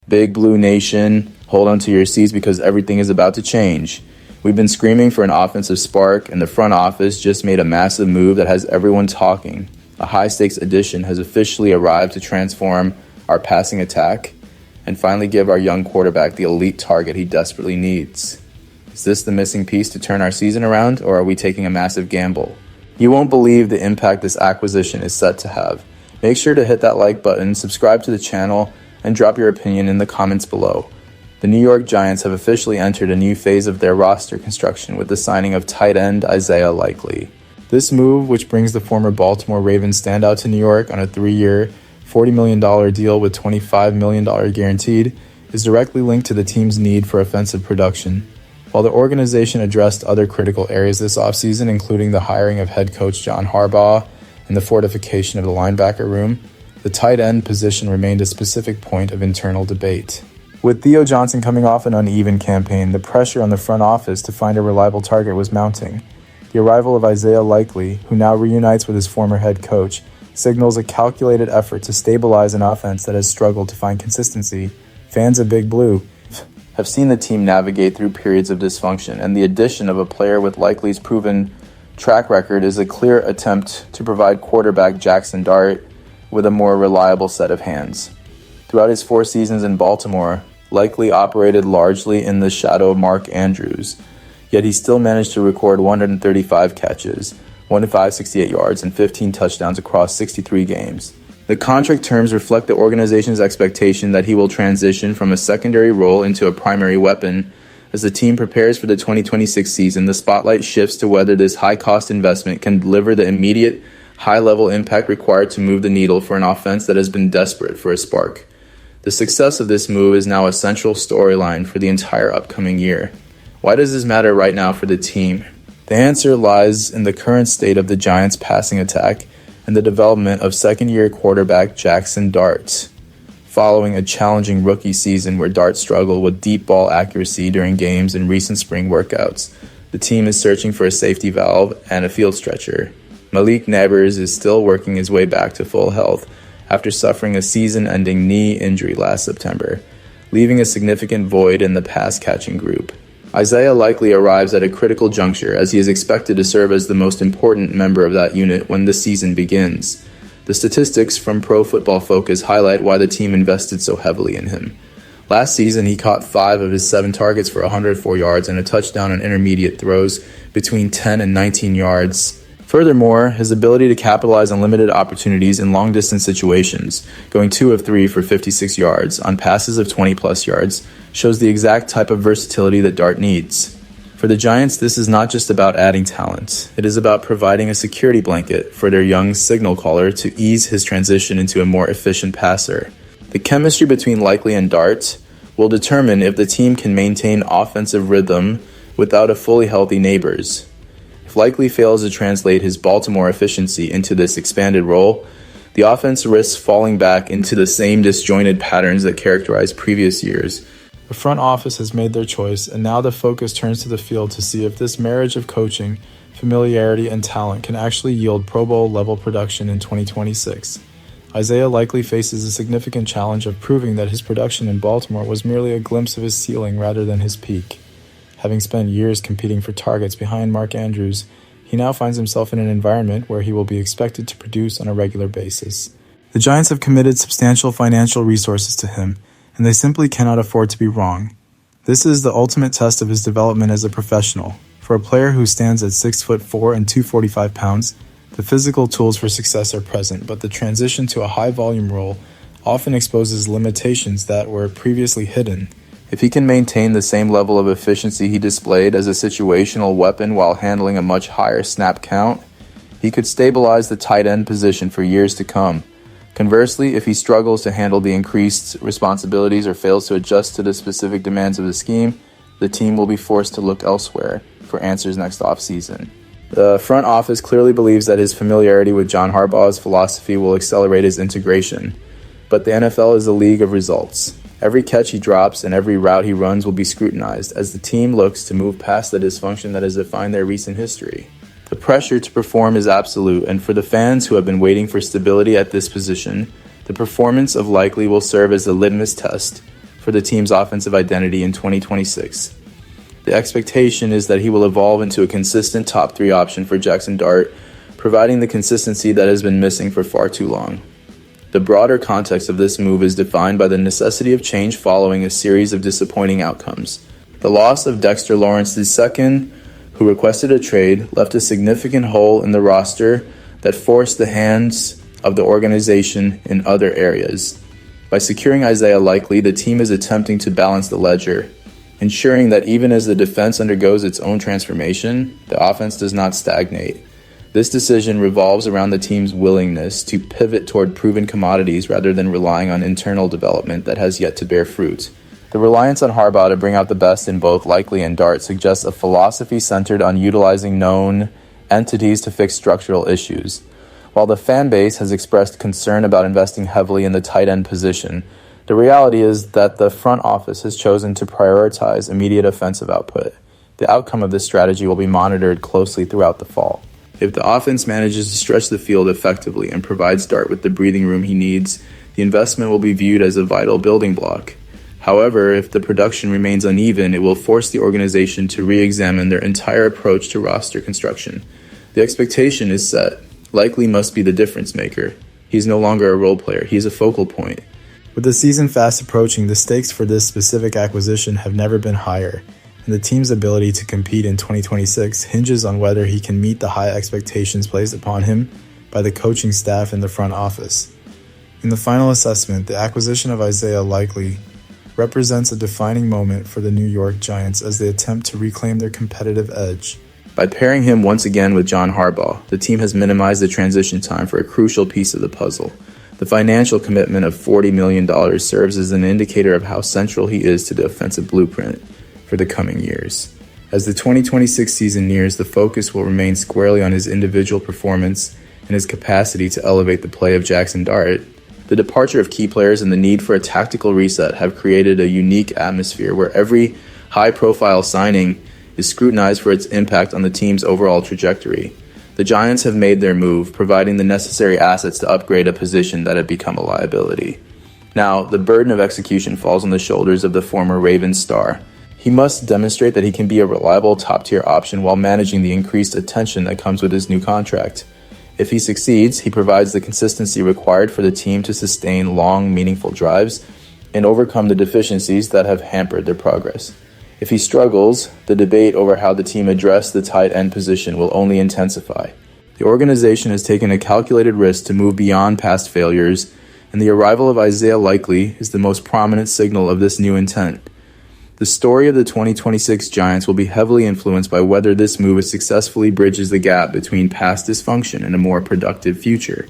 Big Blue Nation, hold on to your seats because everything is about to change. We've been screaming for an offensive spark, and the front office just made a massive move that has everyone talking. A high-stakes addition has officially arrived to transform our passing attack and finally give our young quarterback the elite target he desperately needs. Is this the missing piece to turn our season around, or are we taking a massive gamble? You won't believe the impact this acquisition is set to have. Make sure to hit that like button, subscribe to the channel, and drop your opinion in the comments below. The New York Giants have officially entered a new phase of their roster construction with the signing of tight end Isaiah Likely. This move, which brings the former Baltimore Ravens standout to New York on a 3-year, $40 million deal with $25 million guaranteed, is directly linked to the team's need for offensive production. While the organization addressed other critical areas this offseason, including the hiring of head coach John Harbaugh and the fortification of the linebacker room, the tight end position remained a specific point of internal debate. With Theo Johnson coming off an uneven campaign, the pressure on the front office to find a reliable target was mounting. The arrival of Isaiah Likely, who now reunites with his former head coach, signals a calculated effort to stabilize an offense that has struggled to find consistency. Fans of Big Blue have seen the team navigate through periods of dysfunction, and the addition of a player with Likely's proven track record is a clear attempt to provide quarterback Jackson Dart with a more reliable set of hands. Throughout his 4 seasons in Baltimore, Likely operated largely in the shadow of Mark Andrews, yet he still managed to record 135 catches, 568 yards, and 15 touchdowns across 63 games. The contract terms reflect the organization's expectation that he will transition from a secondary role into a primary weapon. As the team prepares for the 2026 season, the spotlight shifts to whether this high-cost investment can deliver the immediate, high-level impact required to move the needle for an offense that has been desperate for a spark. The success of this move is now a central storyline for the entire upcoming year. Why does this matter right now for the team? The answer lies in the current state of the Giants' passing attack and the development of second-year quarterback Jackson Dart. Following a challenging rookie season where Dart struggled with deep ball accuracy during games and recent spring workouts, the team is searching for a safety valve and a field stretcher. Malik Nabers is still working his way back to full health after suffering a season-ending knee injury last September, leaving a significant void in the pass-catching group. Isaiah Likely arrives at a critical juncture as he is expected to serve as the most important member of that unit when the season begins. The statistics from Pro Football Focus highlight why the team invested so heavily in him. Last season, he caught 5 of his 7 targets for 104 yards and a touchdown on intermediate throws between 10 and 19 yards. Furthermore, his ability to capitalize on limited opportunities in long-distance situations, going 2 of 3 for 56 yards on passes of 20-plus yards, shows the exact type of versatility that Dart needs. For the Giants, this is not just about adding talent. It is about providing a security blanket for their young signal caller to ease his transition into a more efficient passer. The chemistry between Likely and Dart will determine if the team can maintain offensive rhythm without a fully healthy Nabers. If Likely fails to translate his Baltimore efficiency into this expanded role, the offense risks falling back into the same disjointed patterns that characterized previous years. The front office has made their choice, and now the focus turns to the field to see if this marriage of coaching, familiarity, and talent can actually yield Pro Bowl-level production in 2026. Isaiah Likely faces a significant challenge of proving that his production in Baltimore was merely a glimpse of his ceiling rather than his peak. Having spent years competing for targets behind Mark Andrews, he now finds himself in an environment where he will be expected to produce on a regular basis. The Giants have committed substantial financial resources to him, and they simply cannot afford to be wrong. This is the ultimate test of his development as a professional. For a player who stands at 6'4" and 245 pounds, the physical tools for success are present, but the transition to a high-volume role often exposes limitations that were previously hidden. If he can maintain the same level of efficiency he displayed as a situational weapon while handling a much higher snap count, he could stabilize the tight end position for years to come. Conversely, if he struggles to handle the increased responsibilities or fails to adjust to the specific demands of the scheme, the team will be forced to look elsewhere for answers next offseason. The front office clearly believes that his familiarity with John Harbaugh's philosophy will accelerate his integration, but the NFL is a league of results. Every catch he drops and every route he runs will be scrutinized as the team looks to move past the dysfunction that has defined their recent history. The pressure to perform is absolute, and for the fans who have been waiting for stability at this position, the performance of Likely will serve as a litmus test for the team's offensive identity in 2026. The expectation is that he will evolve into a consistent top 3 option for Jackson Dart, providing the consistency that has been missing for far too long. The broader context of this move is defined by the necessity of change following a series of disappointing outcomes. The loss of Dexter Lawrence II, who requested a trade, left a significant hole in the roster that forced the hands of the organization in other areas. By securing Isaiah Likely, the team is attempting to balance the ledger, ensuring that even as the defense undergoes its own transformation, the offense does not stagnate. This decision revolves around the team's willingness to pivot toward proven commodities rather than relying on internal development that has yet to bear fruit. The reliance on Harbaugh to bring out the best in both Likely and Dart suggests a philosophy centered on utilizing known entities to fix structural issues. While the fan base has expressed concern about investing heavily in the tight end position, the reality is that the front office has chosen to prioritize immediate offensive output. The outcome of this strategy will be monitored closely throughout the fall. If the offense manages to stretch the field effectively and provides Dart with the breathing room he needs, the investment will be viewed as a vital building block. However, if the production remains uneven, it will force the organization to re-examine their entire approach to roster construction. The expectation is set. Likely must be the difference maker. He's no longer a role player. He's a focal point. With the season fast approaching, the stakes for this specific acquisition have never been higher, and the team's ability to compete in 2026 hinges on whether he can meet the high expectations placed upon him by the coaching staff and the front office. In the final assessment, the acquisition of Isaiah Likely represents a defining moment for the New York Giants as they attempt to reclaim their competitive edge. By pairing him once again with John Harbaugh, the team has minimized the transition time for a crucial piece of the puzzle. The financial commitment of $40 million serves as an indicator of how central he is to the offensive blueprint for the coming years. As the 2026 season nears, the focus will remain squarely on his individual performance and his capacity to elevate the play of Jackson Dart. The departure of key players and the need for a tactical reset have created a unique atmosphere where every high-profile signing is scrutinized for its impact on the team's overall trajectory. The Giants have made their move, providing the necessary assets to upgrade a position that had become a liability. Now, the burden of execution falls on the shoulders of the former Ravens star. He must demonstrate that he can be a reliable top-tier option while managing the increased attention that comes with his new contract. If he succeeds, he provides the consistency required for the team to sustain long, meaningful drives and overcome the deficiencies that have hampered their progress. If he struggles, the debate over how the team addressed the tight end position will only intensify. The organization has taken a calculated risk to move beyond past failures, and the arrival of Isaiah Likely is the most prominent signal of this new intent. The story of the 2026 Giants will be heavily influenced by whether this move successfully bridges the gap between past dysfunction and a more productive future.